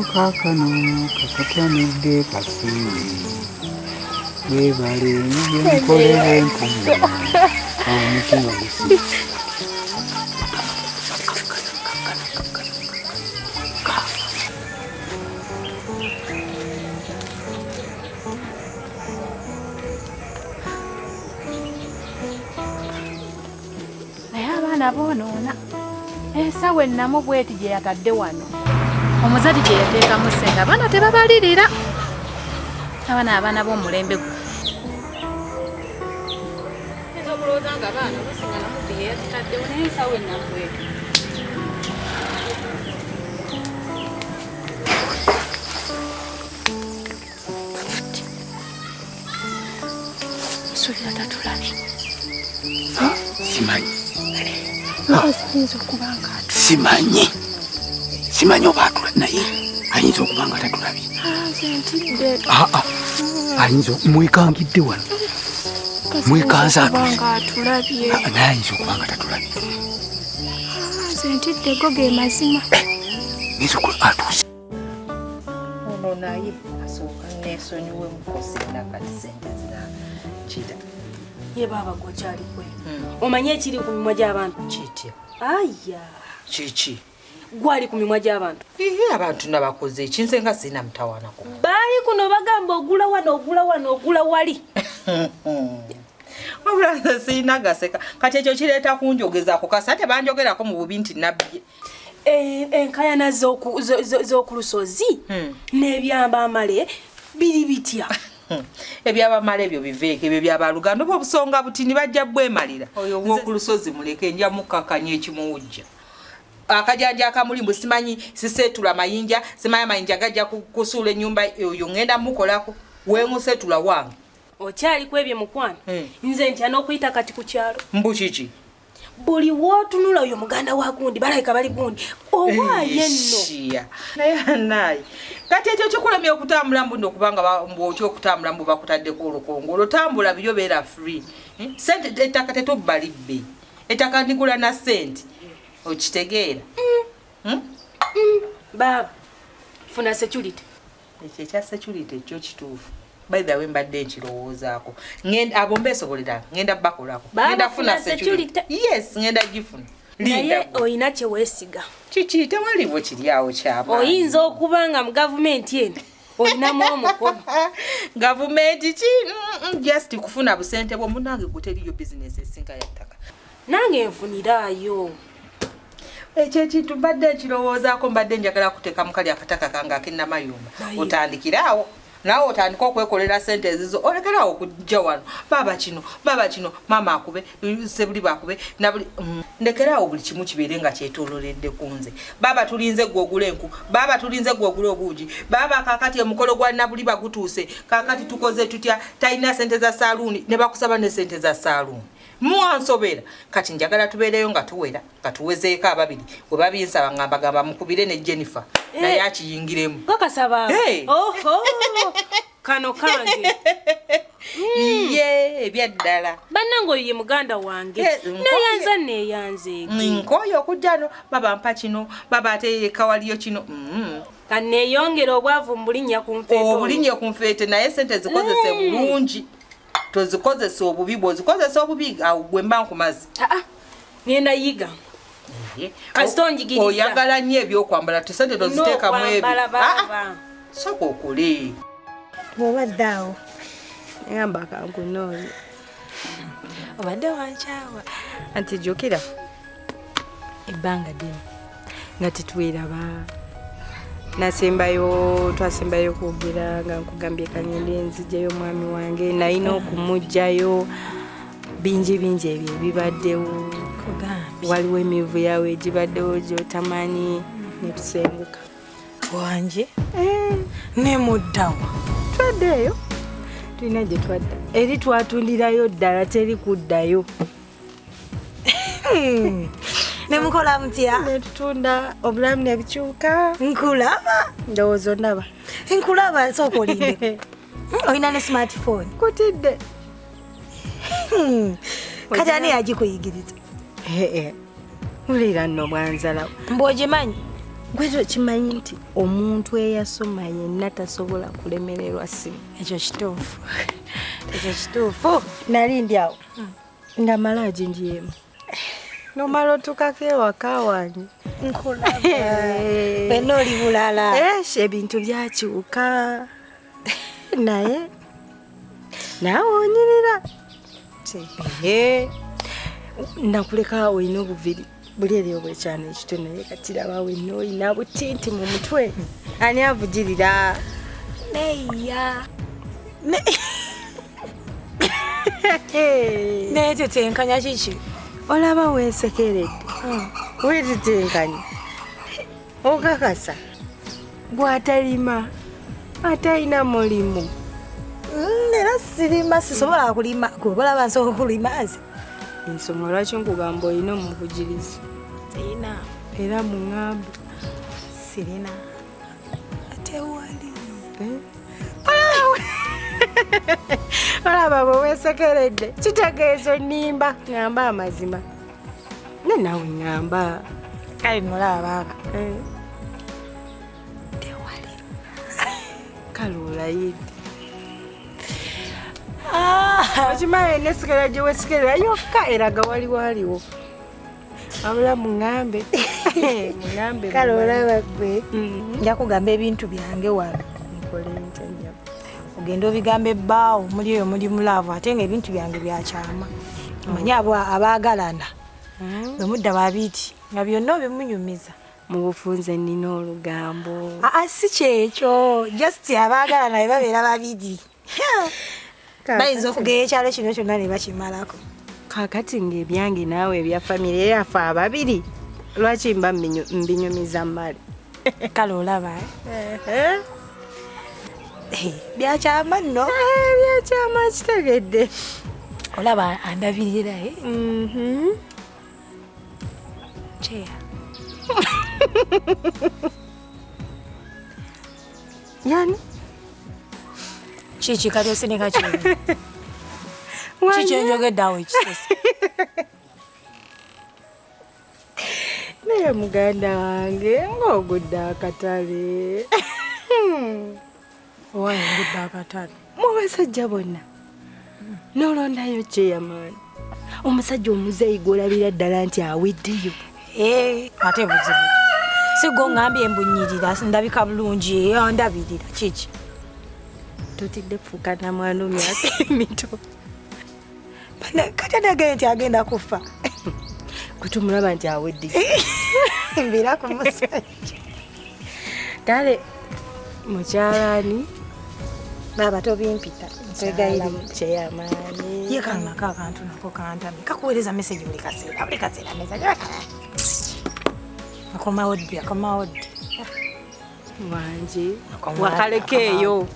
kakano kakatanidde kasiime webale nkolera enkumu omutima gusi nabonoona ensawe namo bweti gye yatadde wano omuzadde gye yateekamu ssente abaana tebabalirira abaana b'omulembe gwe ezo okulowooza nga abaana basinga namubbi ye yazitaddewo naye ensawe nabweti sulira tatulabi simanyi simanyi oba atula naye ayinza okuba nga tatulabye ayinza mwekangidde wano mwekanze atulabye naye ayinza okuba nga tatulabye sentiddeko ge mazima atuuse ono naye asooka neesonyiwe mukosi nakati sente zinakita ye baba gokyali kwe omanye ekiri ku mimwa gy'abantu kitya aya kiki gwali ku mimwa gy'abantu abantu nabakoze ekinsenga sina mutawanako baali kuno bagamba ogula wano ogula wali wabula sina gaseka kati ekyo kireeta kunjogezaako kasi ate banjogerako mu bubi nti nabbye enkayana z'okulusozi n'ebyamba amale biri bitya ebyabamala ebyo biveeko ebyo byabaluganda oba obusonga butini bajja bwemalira oyo w'okulusozi muleke nja mukkakanya ekimuwujja akajanja akamulimbu simanyi sisetula mayinja simanyi amayinja gajja kusuula ennyumba oyo ngenda mukolako wemusetula wange okyali kwebye mukwano nze ntya n'okuyita kati ku kyalo mbu kiki buli wootunula oyo muganda wa gundi balayika bali gundi owaaye nno naye kati ekyo kikulemye okutambula mbundi okubanga mbwotya okutambula mbu bakutaddeko olukongo olwotambula byo beera free sente ettaka tetobba libbe ettaka ndigula na sente okitegeera baba funa security ekyo ekya security ekyo kituufu by the way mbadde nkirowoozaako abo mbeesobolera ngenda bakolako ngenda funa security yes ngenda gifuna naye oyina kye weesiga kiki tewaliwo kiri awo kyaba oyinza okuba nga mu gavumenti eno olinamu omukono gavumenti ki just kufuna busente bwo munange guteriyo bizinesi esinga yattaka nange nfuniraayo ekyo ekintu mbadde nkirowoozaako mbadde njagala kuteeka mukali akataka kange ak'ennamayumba otandikiraawo nawe otandika okwekolera sente ezizo olekerawo okujja wano baba kino mama akube sebuli bakube nabuli ndekerawo buli kimu kibeere nga kyetoololedde ku nze baba tulinze gwe ogula enku baba tulinze gwe ogula obuugi baba kakati omukolo gwa nabuli bagutuuse kakati tukoze tutya talina sente za saaluuni ne bakusaba ne sente za saaluuni muwansobera kati njagala tubeereyo nga tuwera nga tuwezeeko ababiri bwe babinsaba ngambagamba mukubire ne Jennifer naye akiyingiremu kakasaba oho kano kange ye ebyaddala bannange oyo ye muganda wange neeyanzeeko nkoyo okujja no baba mpa kino baba ate kawaliyo kino kaneeyongera obwavu mu bulinnya ku nfeete obulinnya ku nfeete naye sente zikozese bulungi tozikozesa obubi bw'ozikozesa obubi awo gwe mba nkumazi ngenda yiga kasitonjigiriza oyagala nnyo ebyokwambala tesente toziteekamu ebyo soka okule bw'obadde awo ngamba kankunoonya obadde wankyawa anti jjukira ebbanga ddene nga tetweraba twasembayo kwogera nga nkugambye kangende nzijjayo mwami wange nalina okumugjayo bingi ebyo ebibaddewo waliwo emivu yawe egibaddewo gyotamanyi netusenguka wanje nemuddawa twaddeeyo tulina gye twadda eri twatundirayo ddala teri kuddayo nemukola mutya netutunda obulamu nebikyuka nkulaba ndowooza ondaba nkulaba nsooka olinde olina ne smartphone kutidde kati ani yagikuyigiriza ulira nno bwanzalawo mbwogimanyi Gwe kimanyi nti omuntu eyasoma yenna tasobola kulemererwa ssimu. Ekyo kituufu. Ekyo kituufu. Nali ndi awo nga malaji ndiemu. Nomala otukako ewaka wange. Nkulaba. Wena oli bulala. Ebintu byakyuka. Naye naawe onyirira. Nakuleka olina obuviri. Buli eri obwekyano ekitono naye kati laba wenna olina butinti mu mutwe. Ani avugirira? Neya. Naye tetenkanya kiki? Olaba weesekeredde. Weetetenkanya. Okakasa. Bw'atalima. Atalina mulimu. Era sirima sisobola kulima. Olaba nsobola kulima nze. Ensonga lwaki nkugamba olina omuvugirizi. Sirina. Era muŋŋambe. Sirina. Ate wali. Olaba bwe weesekeredde. Kitegeeza onnimba. Ŋŋamba amazima. Ne naawe ŋŋamba. Kale nolaba baaba. Tewali. Kale olayidde. Okimanyi nesigala gye weesigerera yokka eraga waliwo. Wabula muŋŋambe. Muŋŋambe. Kale olaba ggwe. Nja kugamba ebintu byange wano. Nkole ntya. Ogenda obigamba ebbaawo muli eyo muli mulaavu ate ng'ebintu byange byakyama. Omanyi abaagalana. Bwe mudda babiti nga byonna obimunyumiza. Mu bufunze nnina olugambo. Si kyekyo. Just abaagalana be babeera babiri. Bayinza okugeya ekyalo kino kyonna ne bakimalako. Kaakati ng'ebyange naawe ebya famire yaffe ababiri. Lwaki mba mbinyumiza mmale? Kale olaba byakyama nno. Byakyama kitegedde. Olaba andabirira Cheya. Yani? Chichi kati osineka kino. Chichi enjogedde awo ekisese. Naye muganda wange ng'ogudde akatale. Owaye ngudde akatale. Mu basajja bonna. Nolondayo kyeyamaani. Omusajja omuzeeyi gw'olabira ddala nti aweddeyo. Ate buzibu. Si gwe ngambye embunyirira ndabika bulungi ndabirira kiki. Totidde kufuuka na mwana myaka emito. Kati adagaye nti agenda kufa. Kutumulaba nti awedde. Mbira ku musajja. Kale mukyalani baba tobimpita. Twegayira kyeyamaani. Ye kalma kakantu nako kantami. Kakuweereza message buli kaseera message. Akoma oddi. Wanje wakalekeeyo.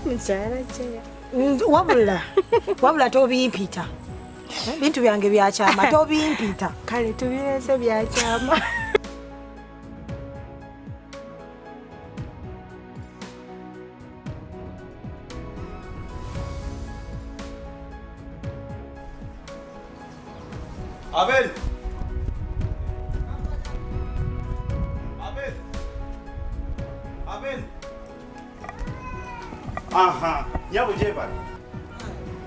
Mukyala kyeya. Wabula tobimpita. Bintu byange byakyama tobimpita. Kale tubirese byakyama. Abel. Aha, nyabo jeba.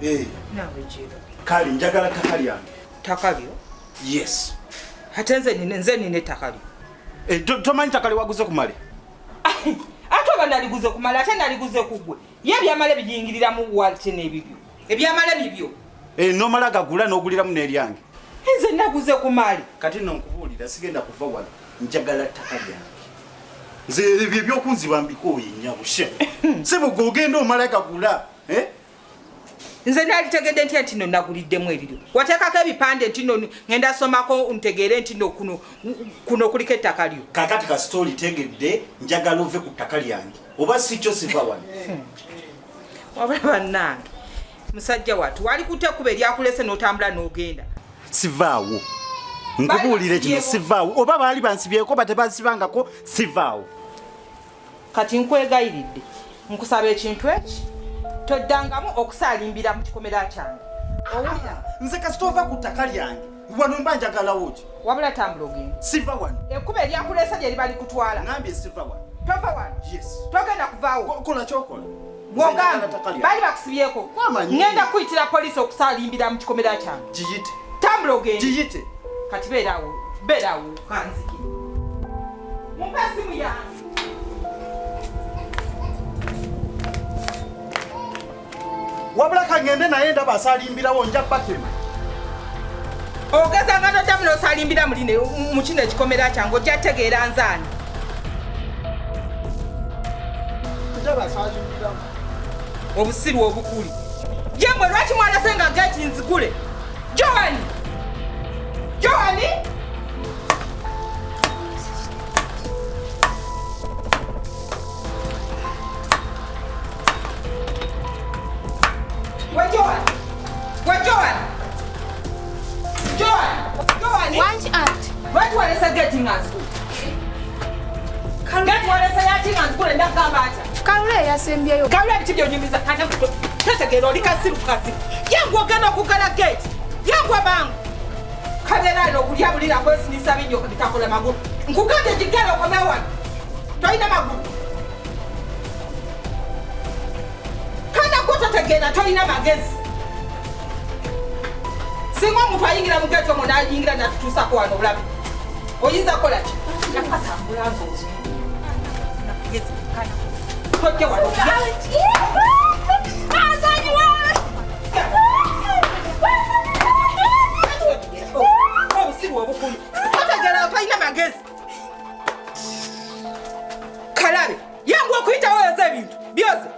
Nawe jeba. Kali njagala takali yange. Takalyo? Yes. Hatenze nine takalyo. Tomanyi takali waguze kumale. Ate oba naliguze kumale ate naliguze kugwe. Ye byamale bijingirira mu walti n'ebibyo. Ebyamale bibyo. Nomala gagula n'oguliramu n'eryange. Nze naguze kumale. Kati nno nkubuulira sigenda kuva wala. Njagala takali yange. Nze ebyokunziba mbikooye nyabushe. Sibugo ogenda omala gagula. Nze nali tegedde nti nno naguliddemu ebiryo. Wateekako ebipande nti nno ngenda somako ntegeere nti nno kuno kuliko ettaka lyo. Kakati ka story tegedde njagala ove ku ttaka lyange. Oba si kyo siva wano. Wabula bannange. Musajja watu wali kutekuba eryakulese n'otambula n'ogenda. Sivaawo. Nkubuulire kino sivaawo. Oba baali bansibyeko batebansibangako sivaawo. Kati nkwegayiridde. Nkusaba ekintu eki. Toddangamu okusaalimbira mu kikomera kyange. Nze kasitova ku ttaka lyange. Wano mba njagalawo ki? Wabula tambula ogenda. Siva wano. Ekkuba eryakulesa gye libali kutwala. Ngambye siva wano. Tova wano. Yes. Togenda kuvaawo. Kola kyokola. Bw'ogamba bali bakusibyeko. Ngenda kuyitira poliisi okusaalimbira mu kikomera kyange. Giyite. Tambula ogenda. Giyite. Kati beerawo kanziki. Mumpa simu yange. Wabula kangende naye ndaba asaalimbirawo nja batema. Ogeza nga toddamu n'osalimbira muline mu kino ekikomera kyange ojja tegeera nzaani. Ndaba asaalimbirawo. Obusiru obukuli. Jemwe lwaki mwalase nga geeti nzigule? Joani! Joani! Wanji aunt. What you are getting us? Get what is getting us good and that gambata. Kalule yasembyeyo. Kalule bitibyo nyimbiza kana kuto. Tetegero likasiru kasiru. Yangu ogenda okugala gate. Yangu abangu. Kabera no kulya bulira kwesi nisabe nnyo kabitakola magulu. Nkugande jigala okomewa. Toyina magulu. Kana kuto tegera toyina magezi. Singa omuntu ayingira mu gate omwo n'ayingira n'atutuusako wano obulabe. Oyinza kola ki? Nakasambula nzozi. Nakugezi kana. Tojja wano. Obusiru obukulu. Totegera toyina magezi. Kalabe, yangu okuyitawo yoza ebintu. Byoze.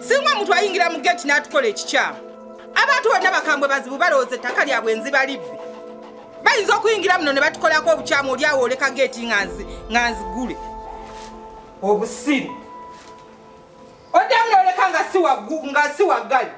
Singa omuntu ayingira mu gate n'atukola ekikyamu. Abantu bonna bakambwe bazibu balowooza ettaka lyabwe enziba libbi. Bayinza okuyingira muno ne batukolako obukyamu oli awo oleka geeti nga nzigule. Obusiru. Oddamu n'oleka nga si waggale.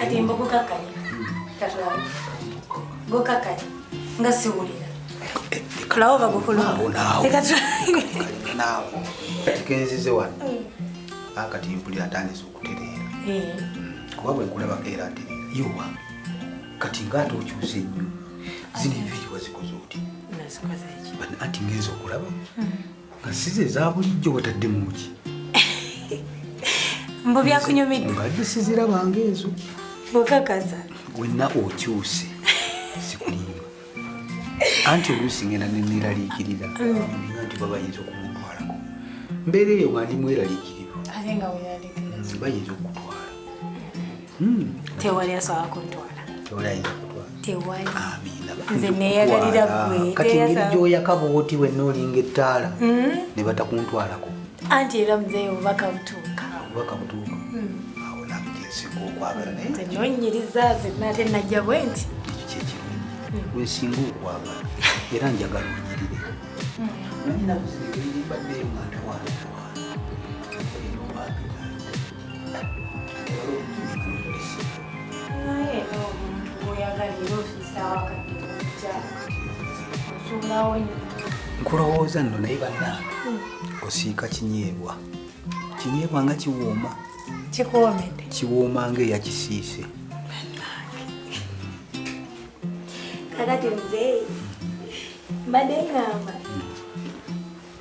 Ati mbogo kakali. Katulawe. Go kakali. Nga siwulira. Kulawo bagukulu. Tekatulawe. Nawo. Kenzize wano. Akati mpulira atandise okutereera. Kuba bwe nkulaba keera atereera. Yowa. Kati ng'ate okyuse nnyo. Zino enviiri wazikoze oti. Nazikoze ki? Bani anti ngenza okulaba. Nga size eza bulijjo wataddemu ki. Mbo byakunyumidde. Mbadde sizirabanga ezo. Bokakaza. Wenna okyuse. Sikulimba. Anti oluusi ngenda nenneeraliikirira. Nti babayinza okumutwalako. Mbeera eyo nga ndi mweraliikirivu. Ate nga weeraliikiriza. Bayinza okutwala. Tewali asobola kuntwala. Tewali ayinza kutwala. Tewali. Amiina. Nze neeyagalira ggwe. Kati ngeri gy'oyaka bw'oti wenna olinga ettaala. Ne batakuntwalako. Anti era muzeeyo obubaka butuuka. Obubaka butuuka. Awo naawe kyensinga okwagala naye. Nze nonyiriza zenna ate najja bwe nti. Ekyo kyekirungi. Weesinga okwagala. Era njagala onyirire. Nanyina buzirigiri mbaddeyo nga ntawaana. Naye n'omuntu bw'oyagalira ofiisawo akadija. Osulawo nnyo. Nkulowooza nno naye bannange. Osiika kinyeebwa. Kinyeebwa nga kiwooma. Kikuwoomedde? Kiwooma ng'eyakisiise. Kakati muzeeyi mbadde ngamba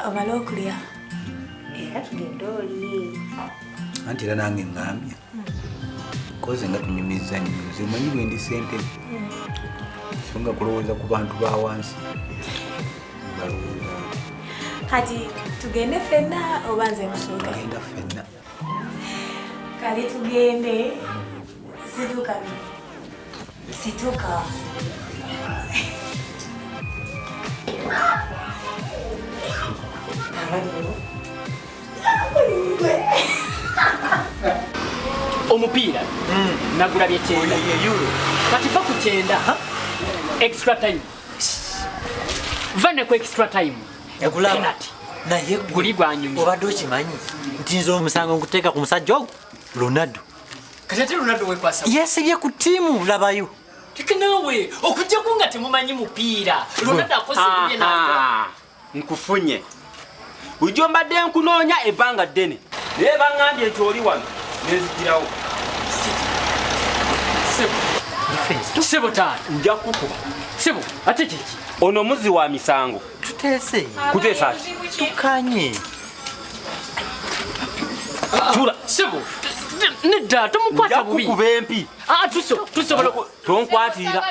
omala okulya era tugende oli. Anti era nange ngambye. Koze nga tunyumizza nnyo. Nze manyi bwe ndi ssente. So nga kulowooza ku bantu ba wansi. Kati tugende ffenna oba nze kusooka? Tugenda ffenna. Kale tugende. Situka. Situka. Omupiira nagula bye kyenda kati va ku kyenda extra time vane ku extra time Egulaba naye guli gwanyuma obadde okimanyi nti nze omusango nkuteeka ku musajja ogwo Ronaldo. kati ate Ronaldo wekwasa Yesibye ku ttiimu labayo Kikinawe okujja kunga temumanyi mupiira. Ronaldo akose bye nako. Nkufunye. Ujjo mbadde nkunoonya ebbanga ddene. Naye bangambye nti oli wano nezigirawo. Sebo taata. Nja kukuba. Sebo ate kiki? Ono muzi wa misango. Tuteese. Kuteesa ki? Tukanye. Tula sebo. Nedda tomukwata bubi. Nja kukuba empi. Tusobola tonkwatira.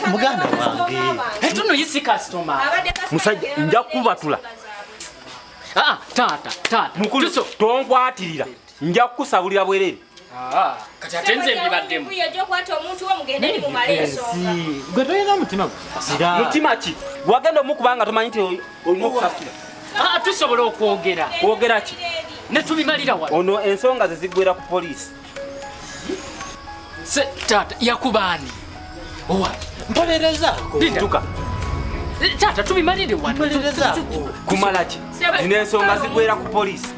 Muganda wange. Etuno yisi customer. Musajja nja kukubatula. Taata. Mukulu tonkwatirira. Nja kukusabulira bwerere. Kati atenze mbibaddemu. Gwe toyina mutima gusasira. Mutima ki? Wagenda omukubanga tomanyi nti olina okusasira. Tusobola okwogera. Kwogera ki? Ne tubimalira wano. Ono ensonga ze zigwera ku poliisi. Taata yakubaani. Mpolerezaako. Tuka. Taata tubimalire wano. Mpolerezaako. Kumala ki? Zino ensonga zigwera ku poliisi.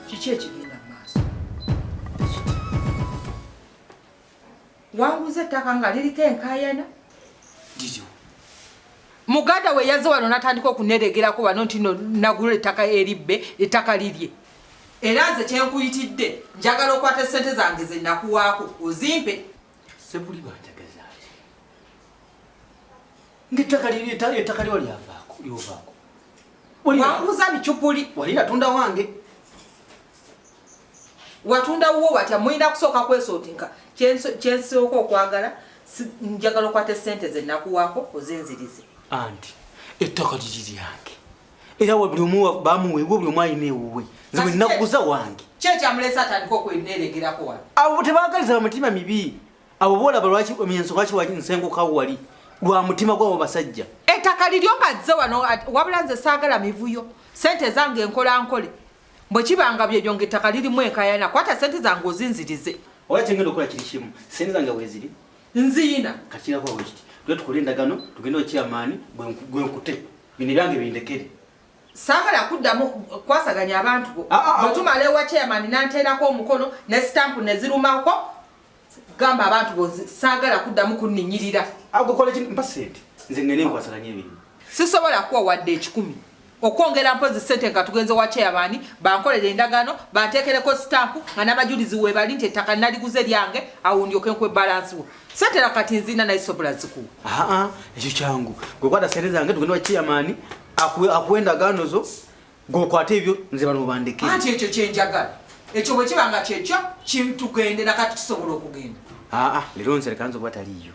Kiki ekigenda mu maaso? Wanguza ettaka nga liriko enkaayana? Muganda we yazze wano n'atandika okuneregerako wano nti nagula ettaka eribbe, ettaka lirye. Era nze kyenkuyitidde njagala okwata ssente zange ze nakuwaako ozimpe. Sebuli banjagaza ati. Ng'ettaka liri ettaka lyo lyovaako. Wanguza bikyupuli. Wali natunda wange. Watunda wuwo watya mulina kusooka kwesootinka. Kyensooka okwagala njagala okwata ssente ze nakuwaako ozinzirize. Anti ettaka liri lyange. Era buli omu bamuweebwa buli omu alina ewuwe. Nze bwe naguza wange. Kyekyamuleesa atandika okweneregerako wano. Abo tebaagaliza mutima mibi. Abo boolaba lwaki ensonga ki nsenguka wali. Lwa mutima gwabo basajja. Ettaka liryo ngazze wano wabula nze saagala mivuyo. Ssente zange nkola nkole. Bwe kibanga byebyo ng'ettaka lirimu enkaayana kwata ssente zange ozinzirize. Oba kyengenda okukola kiri kimu. Ssente zange weeziri. Nziina. Kakirako bwe kiti. Tule tukole endagaano tugende okyamaani gwe nkute. Bino byange bindekere. Saagala kuddamu kwasaganya abantu bo. Bwe tumala ewa chairman n'anteerako omukono ne stamp ne zirumako gamba abantu bo saagala kuddamu kunninyirira. Agokola kino mpa ssente. Nze ngende nkwasaganya ebintu. Sisobola kuwa wadde 10. Okwongera mpozi ssente nga tugenze wa chairman bankolera endagaano banteekereko stamp nga n'abajulizi we bali nti ettaka naliguze lyange awo ndyoke nkwe balance wo. Ssente la kati nzina naye sobola zikuwa. Ekyo kyangu. Gwe kwata ssente zange tugende wa chairman akuwa endagaano zo gwokwate ebyo nze bano bandekere. Anti ekyo kyenjagala. Ekyo bwe kibanga kyekyo tugendera kati tusobola okugenda. Leero nze leka nze oba taliyo.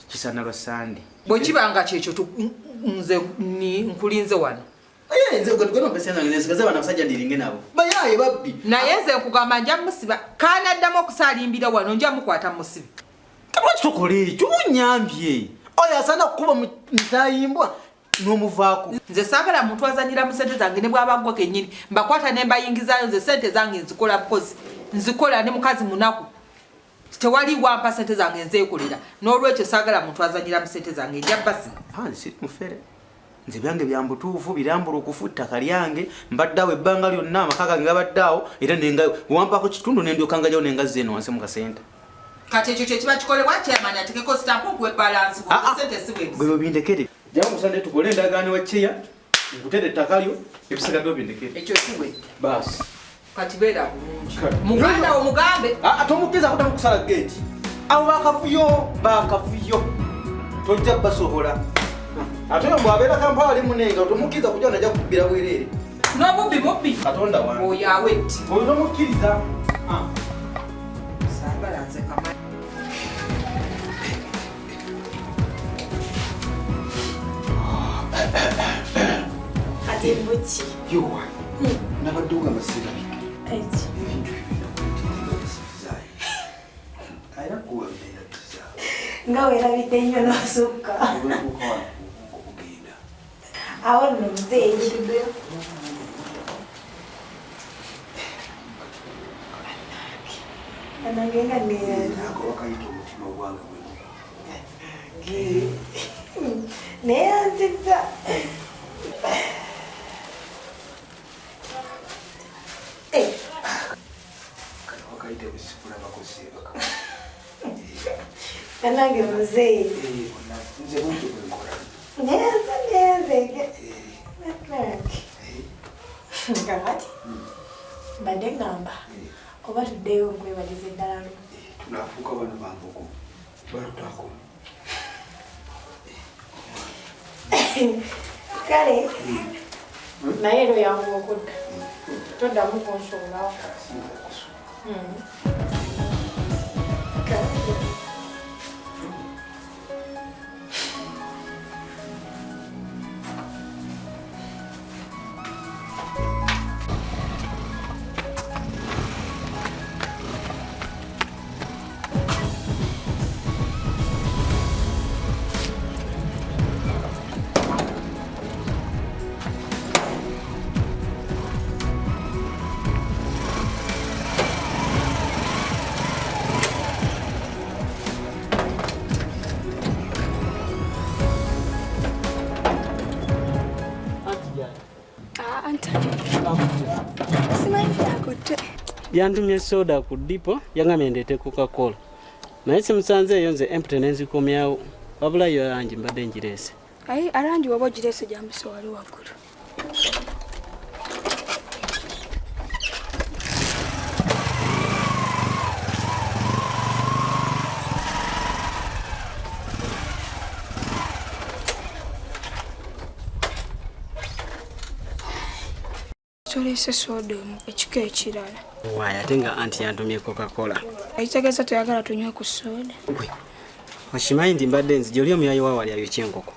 Kisana lwa Sande. Bwe kibanga kyekyo nze nkulinze wano. Nze gwe mpesa zange nzigaze bana basajja ndiringe nabo. Bayaye babbi. Naye nze nkugamba nja musiba kanaddamu okusaalimbira wano nja mukwata musibi. Lwaki tokola ekyo munyambye. Oyo asana kukuba mutayimbwa n'omuvaako. Nze saagala muntu azanyira mu ssente zange ne bw'aba gwe kennyini mbakwata ne mbayingizaayo nze ssente zange nzikola bukozi nzikola ne mukazi munaku tewali wampa ssente zange nzeekolera n'olwekyo saagala muntu azanyira mu ssente zange nja basi. Siri mufere. Nze byange bya mbutuufu birambula okufu ttaka lyange mbadde awo ebbanga lyonna amaka gange gabadde awo era nengayo wampako kitundu nendyoka ngajawo nengazza eno wansi mu kasente. Kati ekyo kye kiba kikolebwa chairman atekeko stamp okuwa balance wo ssente si bwe gwe bindekere. Jamu musande tukole endagaano wa cheya nkutere ettaka lyo ebisigadde obindekere. Ekyo kiwedde. Basi. Kati beera bulungi. Muganda wo mugambe. Tomukkiza kutamu kusala geeti. Abo bakafuyo. Tojja basobola. Ate mbu abeera Kampala ali munenga tomukkiza kujja najja kubbira bwereere. N'obubbi. Katonda wange. Oyo awetti. Oyo tomukkiriza. Saagala nze kama. Ati mbuchi. Yowa. Nabadde ogamba sirabika. Eki. Ebintu bibina kutegeeza. Ayina kuwa mbeera tuzaawo. Nga weerabidde nnyo n'osukka. Obwekuuka wano okugenda. Awo nno muzeeyi. Anange nga neeyaza. Ako bakayita omutima ogwange bwe. Neeyanzizza. Anange mzee. Nze buntu bwenkola. Neze. Ngati. Bade ngamba. Oba tuddeyo nkwebaliza eddala lumu. Tunafuuka bano bambuko. Balutako. Kale. Naye ero yangu okudda. Toddamu kunsongawo. Yantumye soda ku dipo yangamye ndeete Coca-Cola. Naye simusanze eyo nze empty nenzikomyawo. Wabula yo arangi mbadde njirese. Ayi arangi waba ogirese gyambiso wali waggulu. Tolese soda ekika ekirala. Why ate nga anti yantumye Coca-Cola. Ekitegeeza toyagala tunywe ku soda. Oshimanyi nti mbadde nzija oli omuyayi wa wali ayokya enkoko.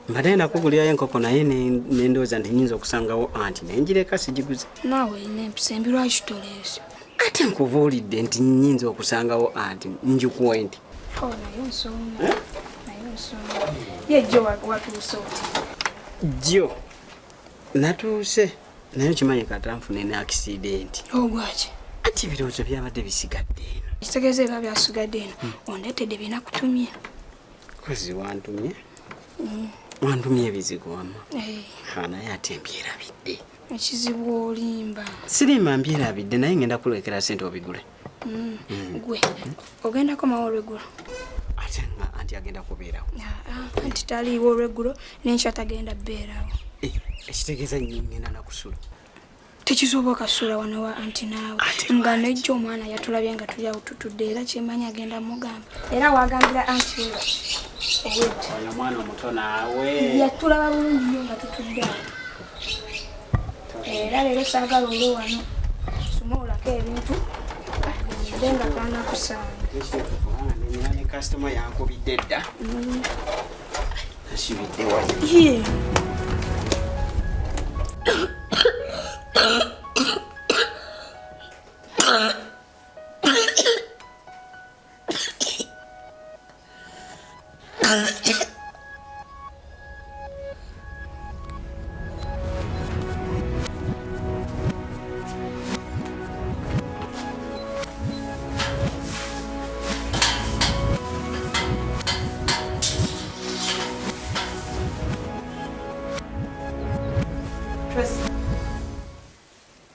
Mbadde nakugulirayo enkoko naye nendooza nti nnyinza okusangawo anti nenjireka sigiguze. Naawe n'empisa embi lwaki toleese? Ate nkubuulidde nti nnyinza okusangawo anti njikuwa enti. Naye nsonga. Ye jjo watuuse oti? Jjo natuuse naye okimanyi katanfune ne accident. Ogwaki? Ati ebirowoozo byabadde bisigadde eno. Ekitegeeza eba byasigadde eno ondeetedde binakutumye. Kozi wantumye? Wantumye ebizigo wama. Naye ate mbyerabidde. Ekizibu olimba. Sirimba mbyerabidde naye ngenda kulekera ssente obigule. Gwe ogendako mawo olweggulo? Ate nga anti agenda kubeerawo. Anti taliiwo olweggulo n'enkya tagenda beerawo. Ekitegeeza ngenda nakusula. Tekisoboka kusula wano wa anti naawe. Nga nejjo omwana yatulabye nga tuli awo tutudde era kyemanyi agenda mugamba. Era wagambira anti oyo mwana omuto naawe. Yatulaba bulungi nnyo nga tutudde awo. Era leero saagala olwo wano. Soma olako ebintu agende nga kanakusanga. Ne kasitoma yankubidde dda. Nasibidde wali.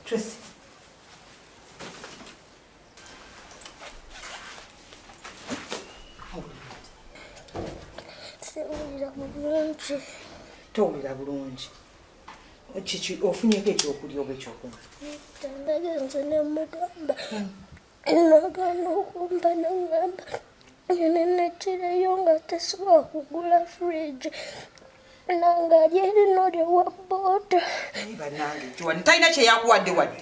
Tracy. Towulira bulungi. Kiki ofunyeko ekyokulya oba ekyokunywa? Nagenze ne mugamba nagaana okumba nagamba nenekireyo nga tesobola kugula fridge nanga lyerino lyewa boda. Bannange Joan talina kyeyakuwadde wadde.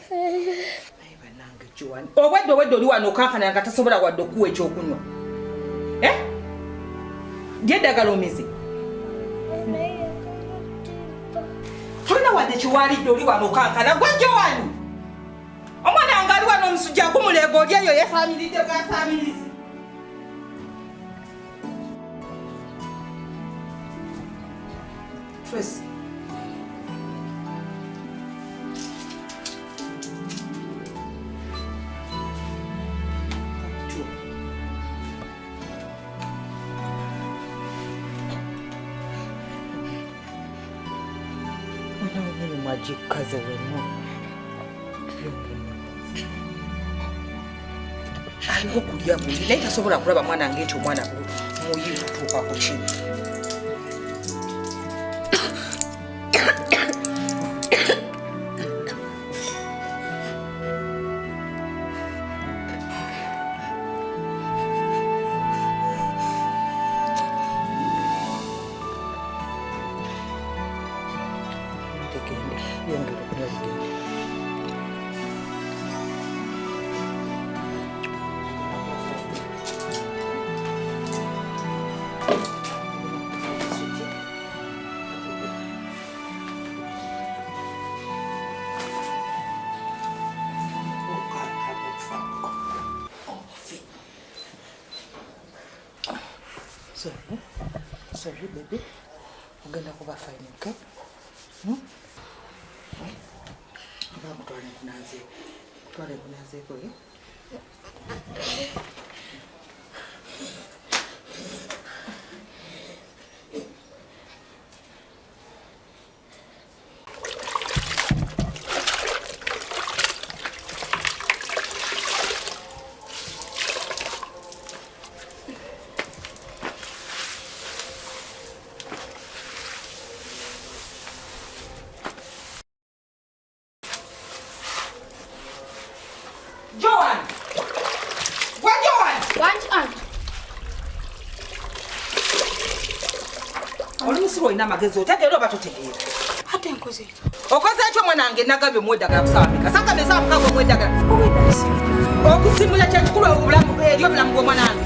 Bannange Joan obwadde oli wano okankana nga tasobola wadde okuwa ekyokunywa. Lyeddagala omize. Tolina wadde kiwalidde oli wano okankana gwe Joan. Omwana nga ali wano omusujja gumuleega oli eyo yefaamiridde bwafaamirizi. Tracy. Majikaze wenu. aliwo kulya buli naye tasobola kulaba mwana wange nti omwana muyivu tuuka ku kino. Sorry, baby. I'm going to go back fine, okay? I'm going to Joan! What, Joan? What, Aunt? Olumusiro olina amagezi otegeera oba totegeera? Ate nkoze. Okoze ekyo mwana wange nagambye omweddagala kusambika. Sanga sambika omweddagala. Okusimula kyekikulu obulamu eri obulamu bw'omwana wange.